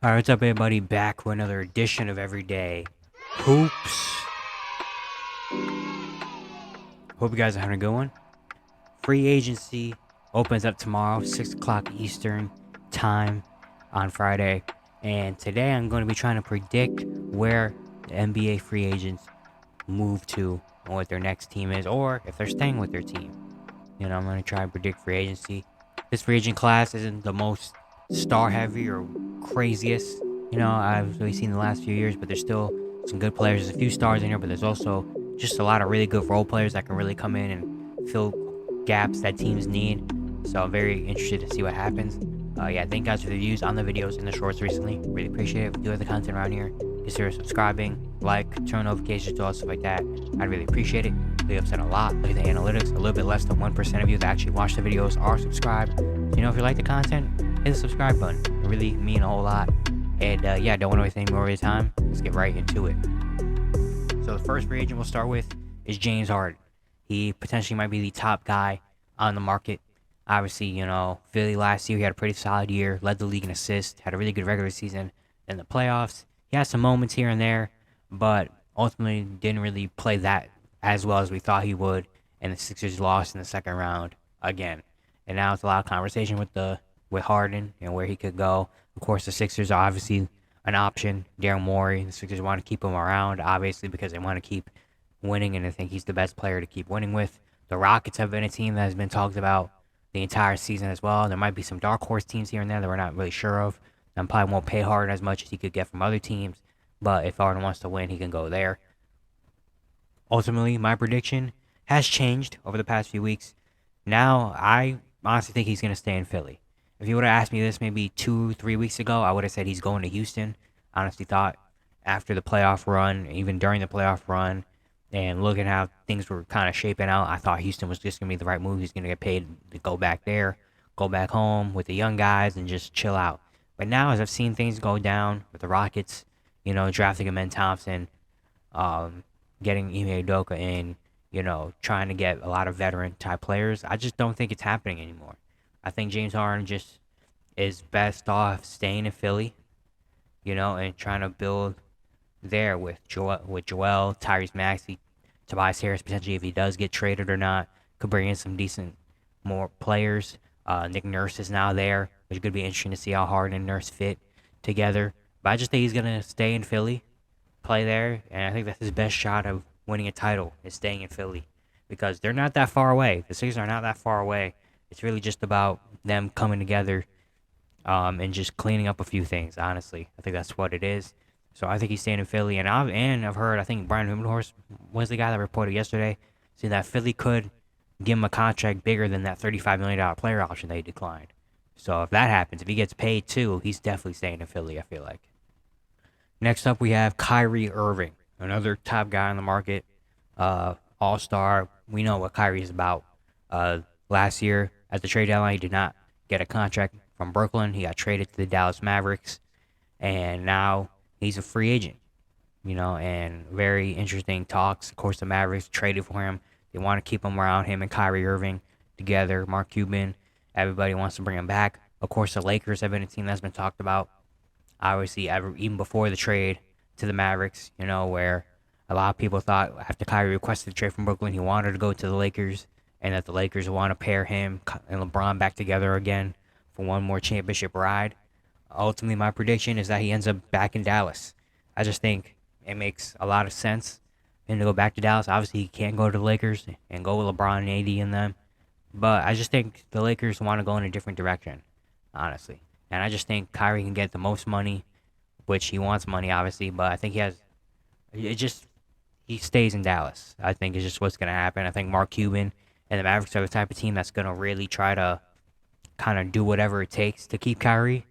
Alright, what's up everybody? Back with another edition of Everyday Hoops. Hope you guys are having a good one. Free agency opens up tomorrow, 6 o'clock Eastern time on Friday. And today I'm going to be trying to predict where the NBA free agents move to and what their next team is, or if they're staying with their team. I'm going to try and predict free agency. This free agent class isn't the most star heavy or craziest, I've really seen the last few years, but there's still some good players. There's a few stars in here, but there's also just a lot of really good role players that can really come in and fill gaps that teams need. So I'm very interested to see what happens. Thank you guys for the views on the videos in the shorts recently. Really appreciate it. If you do have the content around here, consider subscribing, like, turn notifications to all stuff like that. I'd really appreciate it. Really upset a lot. Look at the analytics. A little bit less than 1% of you that actually watch the videos are subscribed. If you like the content, hit the subscribe button. It really mean a whole lot. And don't want to waste any more of your time. Let's get right into it. So the first free agent we'll start with is James Harden. He potentially might be the top guy on the market. Obviously, Philly last year, he had a pretty solid year, led the league in assists, had a really good regular season. In the playoffs, he had some moments here and there, but ultimately didn't really play that as well as we thought he would. And the Sixers lost in the second round again. And now it's a lot of conversation with Harden and where he could go. Of course, the Sixers are obviously an option. Daryl Morey, the Sixers want to keep him around, obviously, because they want to keep winning and they think he's the best player to keep winning with. The Rockets have been a team that has been talked about the entire season as well. There might be some dark horse teams here and there that we're not really sure of. And probably won't pay Harden as much as he could get from other teams. But if Harden wants to win, he can go there. Ultimately, my prediction has changed over the past few weeks. Now, I honestly think he's going to stay in Philly. If you would have asked me this maybe 2-3 weeks ago, I would have said he's going to Houston. I honestly thought after the playoff run, even during the playoff run, and looking how things were kind of shaping out, I thought Houston was just going to be the right move. He's going to get paid to go back there, go back home with the young guys, and just chill out. But now, as I've seen things go down with the Rockets, drafting Amen Thompson, getting Ime Udoka in, trying to get a lot of veteran type players, I just don't think it's happening anymore. I think James Harden just is best off staying in Philly, and trying to build there with Joel, Tyrese Maxey, Tobias Harris potentially if he does get traded or not. Could bring in some decent more players. Nick Nurse is now there, which could be interesting to see how Harden and Nurse fit together. But I just think he's gonna stay in Philly, play there, and I think that's his best shot of winning a title is staying in Philly because they're not that far away. The Sixers are not that far away. It's really just about them coming together and just cleaning up a few things. Honestly, I think that's what it is. So I think he's staying in Philly, and I've heard I think Brian Hummelhorst was the guy that reported yesterday, saying that Philly could give him a contract bigger than that $35 million player option they declined. So if that happens, if he gets paid too, he's definitely staying in Philly. I feel like. Next up, we have Kyrie Irving, another top guy on the market, all-star. We know what Kyrie is about. Last year at the trade deadline, he did not get a contract from Brooklyn. He got traded to the Dallas Mavericks, and now he's a free agent, and very interesting talks. Of course, the Mavericks traded for him. They want to keep him around, him and Kyrie Irving together. Mark Cuban, everybody wants to bring him back. Of course, the Lakers have been a team that's been talked about, obviously, even before the trade to the Mavericks, where a lot of people thought after Kyrie requested the trade from Brooklyn, he wanted to go to the Lakers, and that the Lakers want to pair him and LeBron back together again for one more championship ride. Ultimately, my prediction is that he ends up back in Dallas. I just think it makes a lot of sense for him to go back to Dallas. Obviously, he can't go to the Lakers and go with LeBron and AD in them. But I just think the Lakers want to go in a different direction, honestly. And I just think Kyrie can get the most money, which he wants money, obviously. But I think he stays in Dallas. I think it's just what's going to happen. I think Mark Cuban and the Mavericks are the type of team that's going to really try to kind of do whatever it takes to keep Kyrie.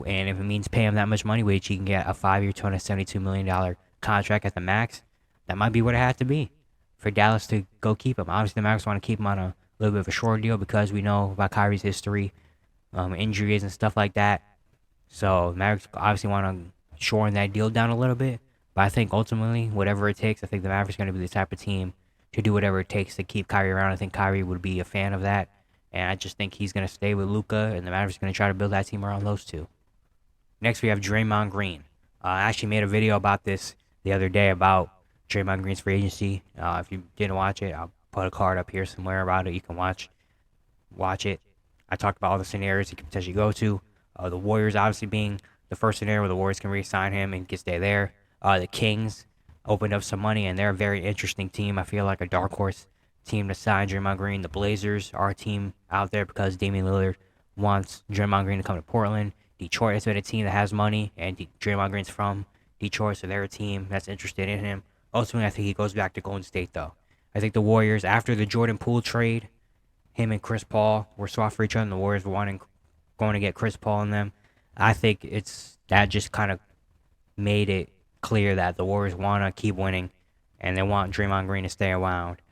And if it means pay him that much money, which he can get a 5-year, $272 million contract at the max, that might be what it has to be for Dallas to go keep him. Obviously, the Mavericks want to keep him on a little bit of a short deal because we know about Kyrie's history, injuries and stuff like that. So Mavericks obviously want to shorten that deal down a little bit. But I think ultimately, whatever it takes, I think the Mavericks are going to be the type of team to do whatever it takes to keep Kyrie around. I think Kyrie would be a fan of that. And I just think he's going to stay with Luka, and the Mavericks are going to try to build that team around those two. Next, we have Draymond Green. I actually made a video about this the other day about Draymond Green's free agency. If you didn't watch it, I'll put a card up here somewhere about it. You can watch it. I talked about all the scenarios he could potentially go to. The Warriors obviously being the first scenario where the Warriors can re-sign him and can stay there. The Kings opened up some money, and they're a very interesting team. I feel like a dark horse team to sign Draymond Green. The Blazers are a team out there because Damian Lillard wants Draymond Green to come to Portland. Detroit has been a team that has money, and Draymond Green's from Detroit, so they're a team that's interested in him. Ultimately, I think he goes back to Golden State, though. I think the Warriors, after the Jordan Poole trade, him and Chris Paul were swapped for each other, and the Warriors were going to get Chris Paul in them. I think that just kind of made it clear that the Warriors want to keep winning, and they want Draymond Green to stay around.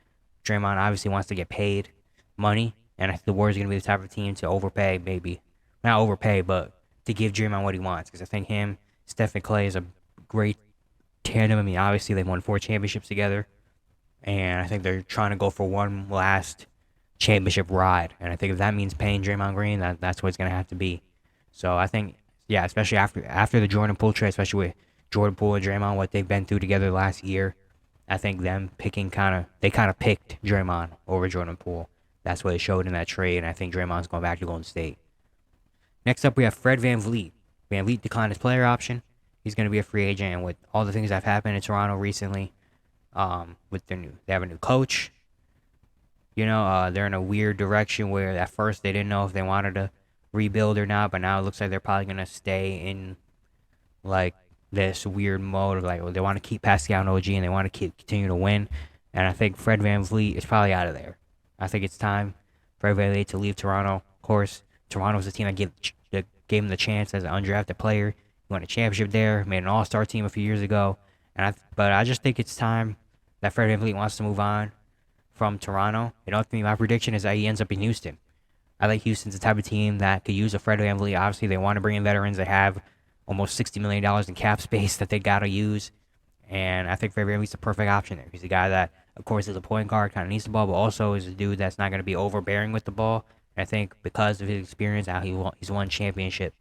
Draymond obviously wants to get paid money, and I think the Warriors are going to be the type of team to overpay, maybe. Not overpay, but to give Draymond what he wants. Because I think him, Steph, and Clay is a great tandem. I mean, obviously they won 4 championships together, and I think they're trying to go for one last championship ride. And I think if that means paying Draymond Green, that's what it's going to have to be. So I think, yeah, especially after the Jordan Poole trade, especially with Jordan Poole and Draymond, what they've been through together last year, I think them picking they kind of picked Draymond over Jordan Poole. That's what it showed in that trade, and I think Draymond's going back to Golden State. Next up, we have Fred VanVleet. VanVleet declined his player option. He's going to be a free agent, and with all the things that have happened in Toronto recently, they have a new coach. They're in a weird direction where at first they didn't know if they wanted to rebuild or not, but now it looks like they're probably going to stay in like this weird mode of like they want to keep Pascal and OG and they want to continue to win. And I think Fred VanVleet is probably out of there. I think it's time for Fred VanVleet to leave Toronto. Of course, Toronto was the team that gave him the chance as an undrafted player. He won a championship there, made an all-star team a few years ago. But I just think it's time that Fred VanVleet wants to move on from Toronto. And ultimately, my prediction is that he ends up in Houston. I think Houston's the type of team that could use a Fred VanVleet. Obviously, they want to bring in veterans. They have almost $60 million in cap space that they got to use. And I think Fred VanVleet's the perfect option there. He's a guy that, of course, is a point guard, kind of needs the ball, but also is a dude that's not going to be overbearing with the ball. And I think because of his experience, he's won championship,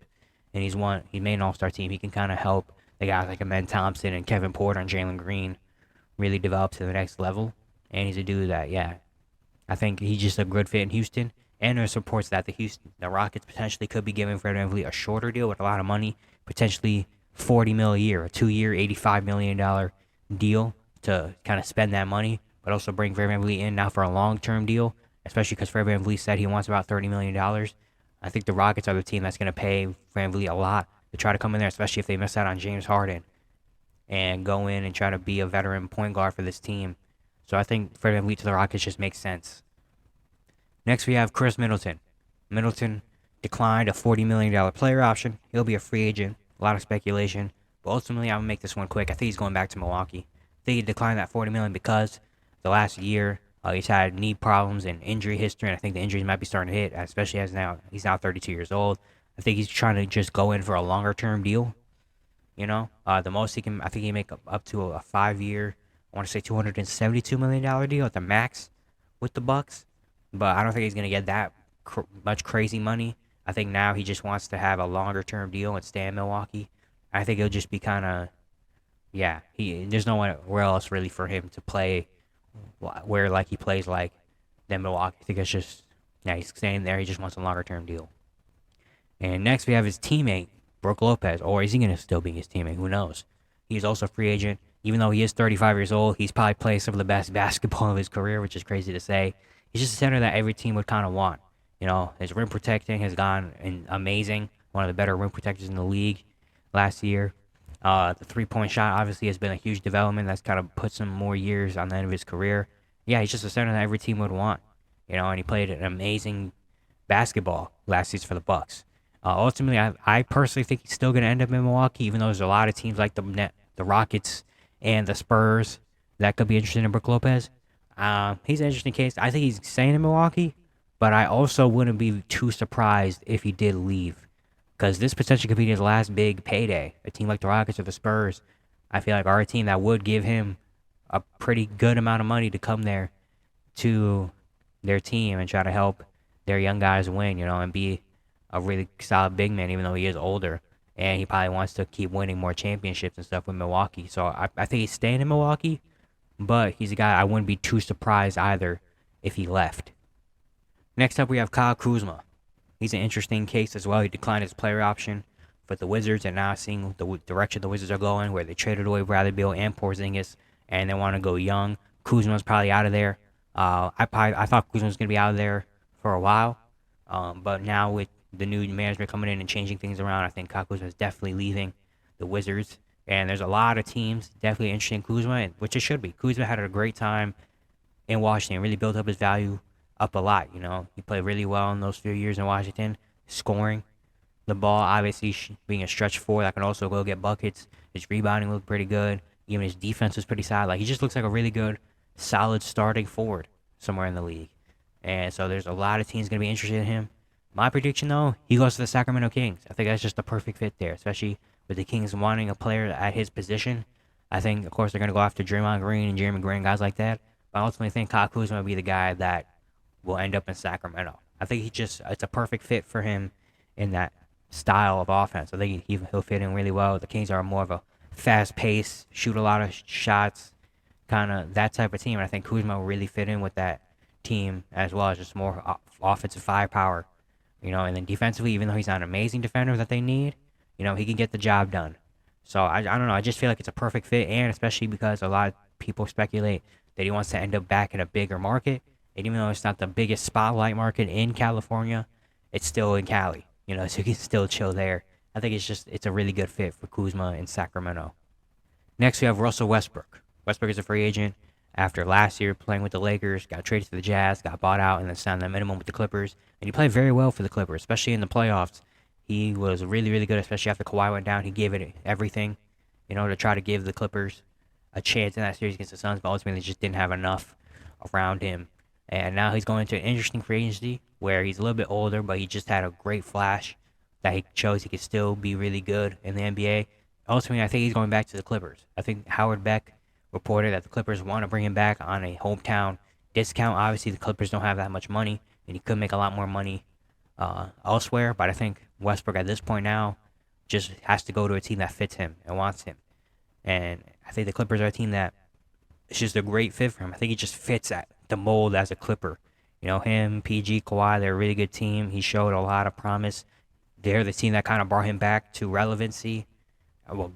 and he made an all-star team. He can kind of help the guys like Amen Thompson and Kevin Porter and Jalen Green really develop to the next level. And he's a dude that, yeah, I think he's just a good fit in Houston. And there's reports that the Rockets potentially could be giving Fred VanVleet a shorter deal with a lot of money, potentially $40 million a year, a 2-year, $85 million deal to kind of spend that money, but also bring Fred VanVleet in now for a long-term deal, especially because Fred VanVleet said he wants about $30 million. I think the Rockets are the team that's going to pay VanVleet a lot to try to come in there, especially if they miss out on James Harden and go in and try to be a veteran point guard for this team. So I think Fred VanVleet to the Rockets just makes sense. Next, we have Khris Middleton. Middleton declined a $40 million player option. He'll be a free agent. A lot of speculation. But ultimately, I'm going to make this one quick. I think he's going back to Milwaukee. I think he declined that $40 million because the last year he's had knee problems and injury history. And I think the injuries might be starting to hit, especially as he's now 32 years old. I think he's trying to just go in for a longer-term deal. The most I think he can make up to a 5-year, I want to say $272 million deal at the max with the Bucks. But I don't think he's going to get that much crazy money. I think now he just wants to have a longer-term deal and stay in Milwaukee. I think it'll just be kind of, there's nowhere else really for him to play where like he plays like than Milwaukee. I think it's just, he's staying there. He just wants a longer-term deal. And next we have his teammate, Brook Lopez. Or is he going to still be his teammate? Who knows? He's also a free agent. Even though he is 35 years old, he's probably played some of the best basketball of his career, which is crazy to say. He's just a center that every team would kind of want. His rim protecting has gone amazing. One of the better rim protectors in the league last year. The three-point shot obviously has been a huge development. That's kind of put some more years on the end of his career. Yeah, he's just a center that every team would want. And he played an amazing basketball last season for the Bucks. Ultimately, I personally think he's still going to end up in Milwaukee, even though there's a lot of teams like the Rockets and the Spurs that could be interested in Brook Lopez. He's an interesting case. I think he's staying in Milwaukee, but I also wouldn't be too surprised if he did leave, because this potentially could be his last big payday. A team like the Rockets or the Spurs, I feel like, are a team that would give him a pretty good amount of money to come there to their team and try to help their young guys win, and be a really solid big man, even though he is older. and he probably wants to keep winning more championships and stuff with Milwaukee. So I think he's staying in Milwaukee, but he's a guy I wouldn't be too surprised either if he left. Next up, we have Kyle Kuzma. He's an interesting case as well. He declined his player option for the Wizards, and now seeing the direction the Wizards are going, where they traded away Bradley Beal and Porzingis, and they want to go young. Kuzma's probably out of there. I thought Kuzma was going to be out of there for a while, but now with the new management coming in and changing things around, I think Kyle Kuzma is definitely leaving the Wizards. And there's a lot of teams definitely interested in Kuzma, which it should be. Kuzma had a great time in Washington, really built up his value up a lot. He played really well in those few years in Washington, scoring the ball, obviously being a stretch four that can also go get buckets. His rebounding looked pretty good. Even his defense was pretty solid. He just looks like a really good, solid starting forward somewhere in the league. And so there's a lot of teams going to be interested in him. My prediction, though, he goes to the Sacramento Kings. I think that's just the perfect fit there, especially with the Kings wanting a player at his position. I think, of course, they're going to go after Draymond Green and Jerami Grant, guys like that. But I ultimately think Kyle Kuzma will be the guy that will end up in Sacramento. I think it's a perfect fit for him in that style of offense. I think he'll fit in really well. The Kings are more of a fast-paced, shoot a lot of shots, kind of that type of team. And I think Kuzma will really fit in with that team as well as just more offensive firepower. And then defensively, even though he's not an amazing defender that they need, he can get the job done. So I don't know. I just feel like it's a perfect fit, and especially because a lot of people speculate that he wants to end up back in a bigger market. And even though it's not the biggest spotlight market in California, it's still in Cali. So he can still chill there. I think it's a really good fit for Kuzma in Sacramento. Next, we have Russell Westbrook. Westbrook is a free agent after last year playing with the Lakers, got traded to the Jazz, got bought out, and then signed that minimum with the Clippers. And he played very well for the Clippers, especially in the playoffs. He was really, really good, especially after Kawhi went down. He gave it everything, to try to give the Clippers a chance in that series against the Suns, but ultimately just didn't have enough around him. And now he's going to an interesting free agency where he's a little bit older, but he just had a great flash that he shows he could still be really good in the NBA. Ultimately, I think he's going back to the Clippers. I think Howard Beck reported that the Clippers want to bring him back on a hometown discount. Obviously, the Clippers don't have that much money, and he could make a lot more money elsewhere. But I think Westbrook at this point now just has to go to a team that fits him and wants him. And I think the Clippers are a team that is just a great fit for him. I think he just fits at the mold as a Clipper. Him, PG, Kawhi, they're a really good team. He showed a lot of promise. They're the team that kind of brought him back to relevancy.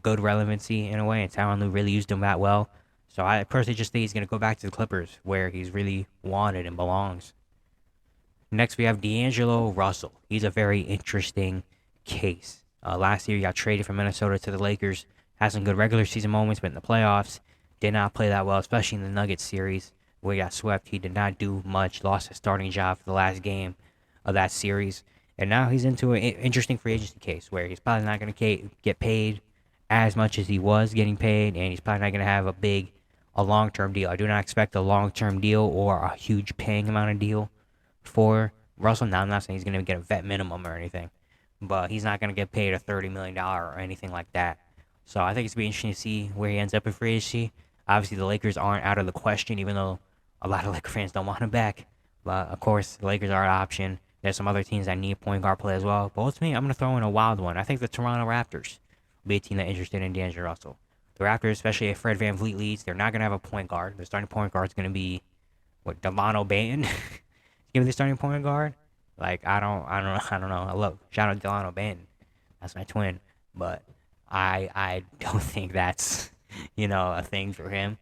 Good relevancy in a way, and Tyronn Lue really used him that well. So I personally just think he's going to go back to the Clippers where he's really wanted and belongs. Next, we have D'Angelo Russell. He's a very interesting case. Last year, he got traded from Minnesota to the Lakers. Had some good regular season moments, but in the playoffs, did not play that well, especially in the Nuggets series where he got swept. He did not do much, lost his starting job for the last game of that series. And now he's into an interesting free agency case where he's probably not going to get paid as much as he was getting paid, and he's probably not going to have a long-term deal. I do not expect a long-term deal or a huge paying amount of deal for Russell. Now, I'm not saying he's going to get a vet minimum or anything, but he's not going to get paid a $30 million or anything like that. So I think it's going to be interesting to see where he ends up in free agency. Obviously, the Lakers aren't out of the question, even though a lot of Laker fans don't want him back. But, of course, the Lakers are an option. There's some other teams that need point guard play as well. But ultimately, I'm going to throw in a wild one. I think the Toronto Raptors will be a team that's interested in D'Angelo Russell. The Raptors, especially if Fred VanVleet leads, they're not going to have a point guard. Their starting point guard is going to be, Delano Banton? Give me the starting point guard? I don't know. Shout out Delano Banton. That's my twin. But I don't think that's, a thing for him.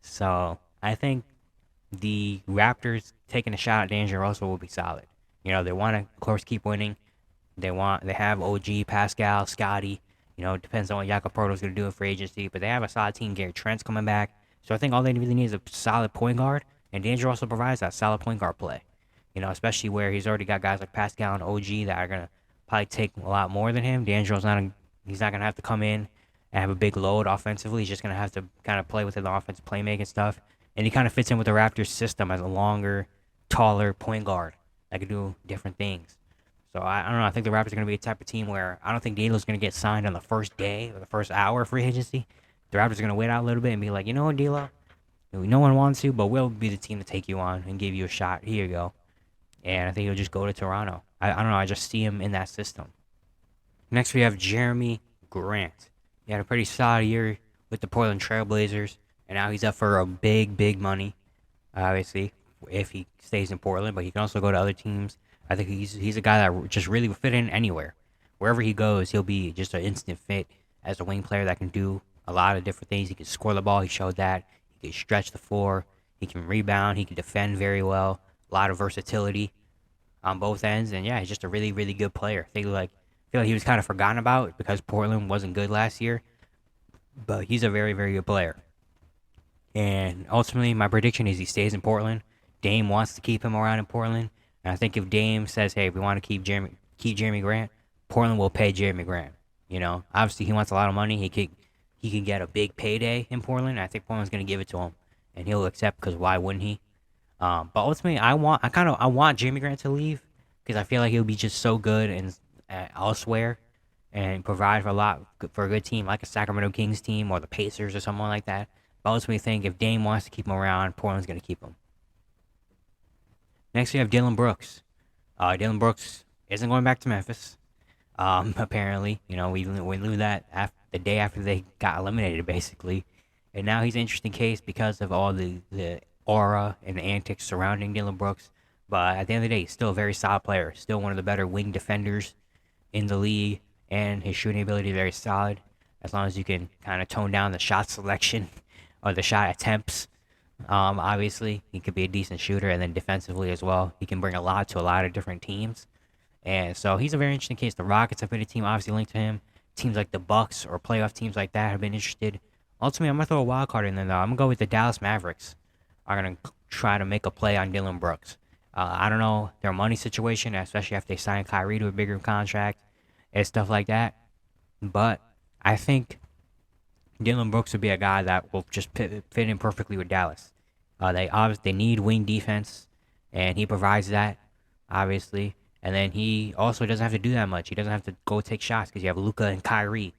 So I think the Raptors taking a shot at D'Angelo Russell will be solid. They want to, of course, keep winning. They have OG, Pascal, Scotty. It depends on what Jakob Poeltl's going to do in free agency. But they have a solid team. Gary Trent's coming back. So I think all they really need is a solid point guard. And D'Angelo Russell provides that solid point guard play. Especially where he's already got guys like Pascal and OG that are going to probably take a lot more than him. D'Angelo's he's not going to have to come in and have a big load offensively. He's just going to have to kind of play within the offensive playmaking stuff. And he kind of fits in with the Raptors system as a longer, taller point guard that can do different things. So I don't know. I think the Raptors are going to be a type of team where I don't think D'Angelo's going to get signed on the first day or the first hour of free agency. The Raptors are going to wait out a little bit and be like, you know what, D'Lo? No one wants you, but we'll be the team to take you on and give you a shot. Here you go. And I think he'll just go to Toronto. I don't know. I just see him in that system. Next, we have Jerami Grant. He had a pretty solid year with the Portland Trailblazers, and now he's up for a big money, obviously, if he stays in Portland, but he can also go to other teams. I think he's a guy that just really would fit in anywhere. Wherever he goes, he'll be just an instant fit as a wing player that can do a lot of different things. He can score the ball. He showed that. He can stretch the floor. He can rebound. He can defend very well. A lot of versatility on both ends, and yeah, he's just a really good player. I feel like he was kind of forgotten about because Portland wasn't good last year, but he's a very good player. And ultimately, my prediction is he stays in Portland. Dame wants to keep him around in Portland, and I think if Dame says, "Hey, we want to keep Jerami Grant," Portland will pay Jerami Grant. Obviously he wants a lot of money. He can get a big payday in Portland. I think Portland's gonna give it to him, and he'll accept because why wouldn't he? But ultimately, I want Jerami Grant to leave because I feel like he'll be just so good and elsewhere and provide for a good team like a Sacramento Kings team or the Pacers or someone like that. But I ultimately think if Dame wants to keep him around, Portland's gonna keep him. Next, we have Dillon Brooks. Dillon Brooks isn't going back to Memphis. Apparently, we knew that the day after they got eliminated, basically. And now he's an interesting case because of all the aura and the antics surrounding Dillon Brooks. But at the end of the day, he's still a very solid player. Still one of the better wing defenders in the league. And his shooting ability is very solid. As long as you can kind of tone down the shot selection or the shot attempts. Obviously, he could be a decent shooter. And then defensively as well, he can bring a lot to a lot of different teams. And so he's a very interesting case. The Rockets have been a team obviously linked to him. Teams like the Bucks or playoff teams like that have been interested. Ultimately, I'm gonna throw a wild card in there though. I'm gonna go with the Dallas Mavericks. Are gonna try to make a play on Dillon Brooks. I don't know their money situation, especially after they sign Kyrie to a bigger contract and stuff like that. But I think Dillon Brooks would be a guy that will just fit in perfectly with Dallas. They need wing defense, and he provides that obviously. And then he also doesn't have to do that much. He doesn't have to go take shots because you have Luka and Kyrie.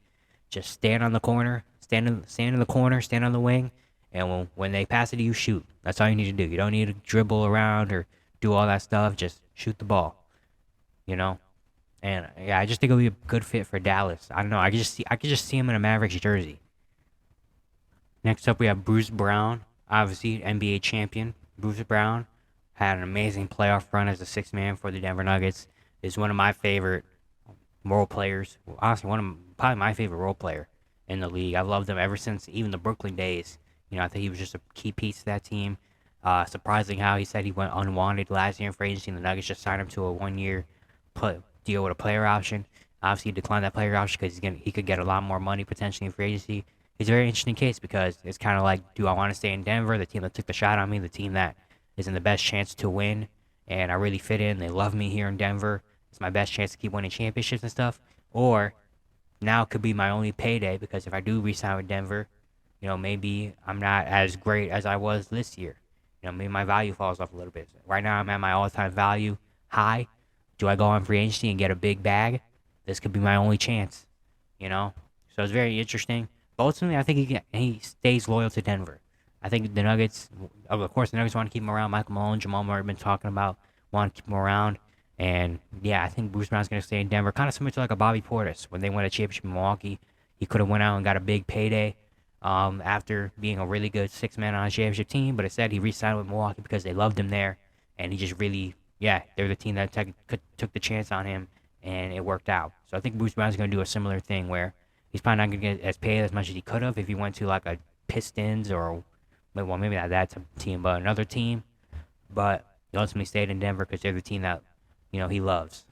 Just stand on the corner, stand in the corner, stand on the wing, and when they pass it to you, shoot. That's all you need to do. You don't need to dribble around or do all that stuff. Just shoot the ball. You know. And yeah, I just think it'll be a good fit for Dallas. I don't know. I could just see him in a Mavericks jersey. Next up, we have Bruce Brown, obviously NBA champion. Bruce Brown had an amazing playoff run as a sixth man for the Denver Nuggets. Is one of my favorite role players. Honestly, probably my favorite role player in the league. I've loved him ever since even the Brooklyn days. I think he was just a key piece to that team. Surprising how he said he went unwanted last year in free agency, and the Nuggets just signed him to a 1-year deal with a player option. Obviously, he declined that player option because he could get a lot more money potentially in free agency. It's a very interesting case because it's kind of like, do I want to stay in Denver, the team that took the shot on me, the team that is in the best chance to win, and I really fit in. They love me here in Denver. It's my best chance to keep winning championships and stuff. Or now could be my only payday because if I do re-sign with Denver, maybe I'm not as great as I was this year. Maybe my value falls off a little bit. Right now, I'm at my all-time value high. Do I go on free agency and get a big bag? This could be my only chance. So it's very interesting. But ultimately, I think he stays loyal to Denver. I think the Nuggets, of course, the Nuggets want to keep him around. Michael Malone, Jamal Murray have been talking about want to keep him around. And yeah, I think Bruce Brown's going to stay in Denver. Kind of similar to like a Bobby Portis. When they won a championship in Milwaukee, he could have went out and got a big payday after being a really good six-man on a championship team. But instead, he re-signed with Milwaukee because they loved him there. And he just really, they're the team that took the chance on him. And it worked out. So I think Bruce Brown's going to do a similar thing where he's probably not going to get as paid as much as he could have if he went to like a Pistons or, well, maybe not that team, but another team. But he ultimately stayed in Denver because they're the team that, he loves.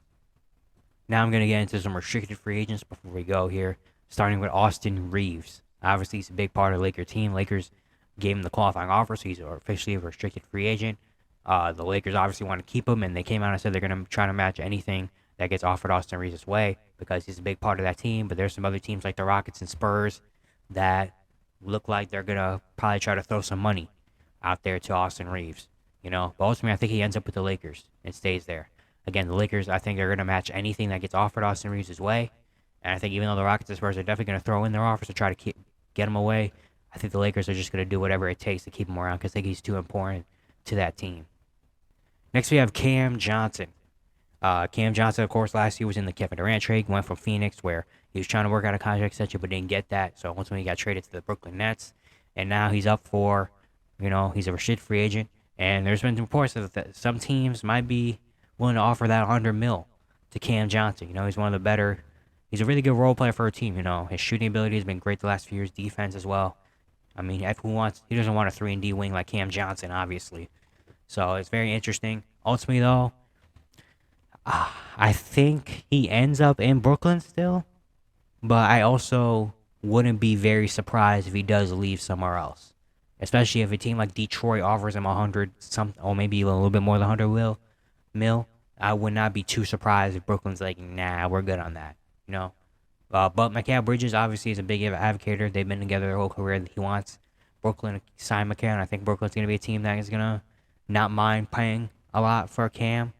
Now I'm going to get into some restricted free agents before we go here, starting with Austin Reaves. Obviously, he's a big part of the Lakers team. Lakers gave him the qualifying offer, so he's officially a restricted free agent. The Lakers obviously want to keep him, and they came out and said they're going to try to match anything that gets offered Austin Reaves' way because he's a big part of that team. But there's some other teams like the Rockets and Spurs that look like they're going to probably try to throw some money out there to Austin Reaves. But ultimately, I think he ends up with the Lakers and stays there. Again, the Lakers, I think, are going to match anything that gets offered Austin Reaves' way. And I think even though the Rockets and Spurs are definitely going to throw in their offers to try to get him away, I think the Lakers are just going to do whatever it takes to keep him around because I think he's too important to that team. Next, we have Cam Johnson. Cam Johnson, of course, last year was in the Kevin Durant trade, went from Phoenix where he was trying to work out a contract extension but didn't get that. So ultimately he got traded to the Brooklyn Nets. And now he's up for, he's a restricted free agent. And there's been reports that some teams might be willing to offer that 100 mil to Cam Johnson. He's one of the better, he's a really good role player for a team. His shooting ability has been great the last few years, defense as well. I mean, he doesn't want a 3-and-D wing like Cam Johnson, obviously. So it's very interesting. Ultimately, though, I think he ends up in Brooklyn still, but I also wouldn't be very surprised if he does leave somewhere else, especially if a team like Detroit offers him 100 or maybe a little bit more than 100 mil. I would not be too surprised if Brooklyn's like, nah, we're good on that, But Mikal Bridges obviously is a big advocate. They've been together their whole career. He wants Brooklyn to sign Mikal, and I think Brooklyn's going to be a team that is going to not mind paying a lot for Cam.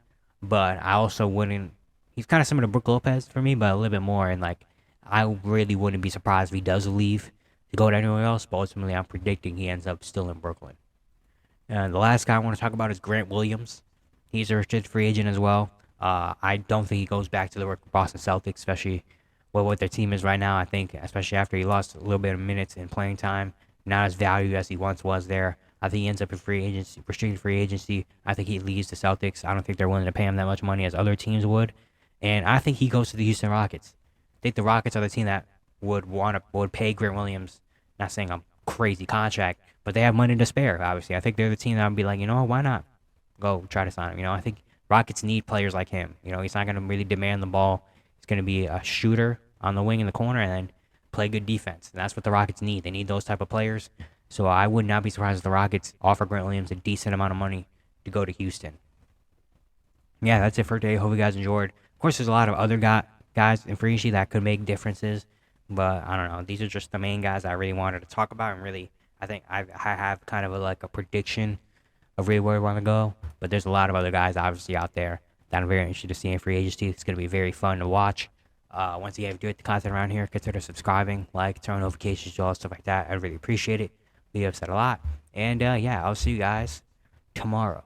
But I also wouldn't. He's kind of similar to Brook Lopez for me, but a little bit more. And I really wouldn't be surprised if he does leave to go to anywhere else. But ultimately, I'm predicting he ends up still in Brooklyn. And the last guy I want to talk about is Grant Williams. He's a restricted free agent as well. I don't think he goes back to the Boston Celtics, especially with what their team is right now. I think, especially after he lost a little bit of minutes in playing time, not as valued as he once was there. I think he ends up in restricted free agency. I think he leaves the Celtics. I don't think they're willing to pay him that much money as other teams would. And I think he goes to the Houston Rockets. I think the Rockets are the team that would pay Grant Williams, not saying a crazy contract, but they have money to spare, obviously. I think they're the team that would be like, why not go try to sign him? I think Rockets need players like him. He's not going to really demand the ball. He's going to be a shooter on the wing in the corner and then play good defense. And that's what the Rockets need. They need those type of players. So I would not be surprised if the Rockets offer Grant Williams a decent amount of money to go to Houston. Yeah, that's it for today. Hope you guys enjoyed. Of course, there's a lot of other guys in free agency that could make differences. But I don't know. These are just the main guys I really wanted to talk about. And really, I think I have kind of a prediction of really where we want to go. But there's a lot of other guys obviously out there that I'm very interested to see in free agency. It's going to be very fun to watch. Once again, if you do the content around here, consider subscribing, turn on notifications, all stuff like that. I'd really appreciate it. Be upset a lot. And yeah, I'll see you guys tomorrow.